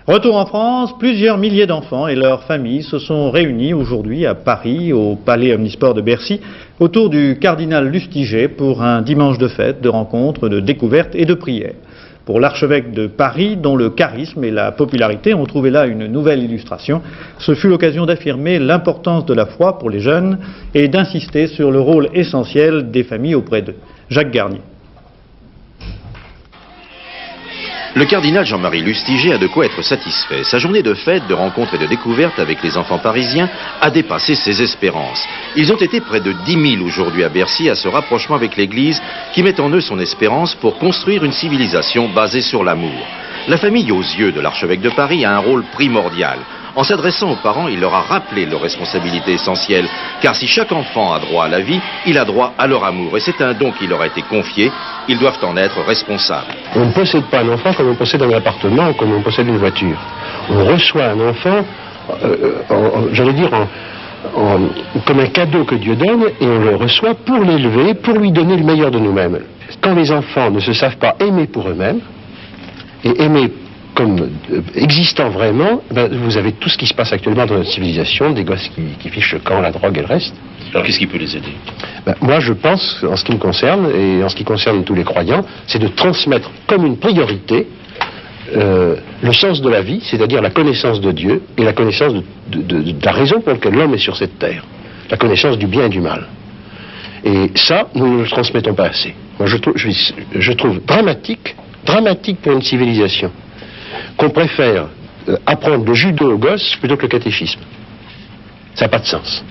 Retour en France, plusieurs milliers d'enfants et leurs familles se sont réunis aujourd'hui à Paris, au Palais Omnisport de Bercy, autour du cardinal Lustiger pour un dimanche de fête, de rencontres, de découvertes et de prières. Pour l'archevêque de Paris, dont le charisme et la popularité ont trouvé là une nouvelle illustration, ce fut l'occasion d'affirmer l'importance de la foi pour les jeunes et d'insister sur le rôle essentiel des familles auprès d'eux. Jacques Garnier. Le cardinal Jean-Marie Lustiger a de quoi être satisfait. Sa journée de fête, de rencontres et de découvertes avec les enfants parisiens a dépassé ses espérances. Ils ont été près de 10 000 aujourd'hui à Bercy à ce rapprochement avec l'Église qui met en eux son espérance pour construire une civilisation basée sur l'amour. La famille aux yeux de l'archevêque de Paris a un rôle primordial. En s'adressant aux parents, il leur a rappelé leurs responsabilités essentielles, car si chaque enfant a droit à la vie, il a droit à leur amour. Et c'est un don qui leur a été confié, ils doivent en être responsables. On ne possède pas un enfant comme on possède un appartement ou comme on possède une voiture. On reçoit un enfant, comme un cadeau que Dieu donne, et on le reçoit pour l'élever, pour lui donner le meilleur de nous-mêmes. Quand les enfants ne se savent pas aimer pour eux-mêmes, et aimer comme existant vraiment, vous avez tout ce qui se passe actuellement dans notre civilisation, des gosses qui fichent le camp, la drogue et le reste. Alors qu'est-ce qui peut les aider? Moi je pense, en ce qui me concerne, et en ce qui concerne tous les croyants, c'est de transmettre comme une priorité le sens de la vie, c'est-à-dire la connaissance de Dieu et la connaissance de la raison pour laquelle l'homme est sur cette terre, la connaissance du bien et du mal. Et ça, nous ne le transmettons pas assez. Moi je trouve dramatique pour une civilisation qu'on préfère apprendre le judo aux gosses plutôt que le catéchisme. Ça n'a pas de sens.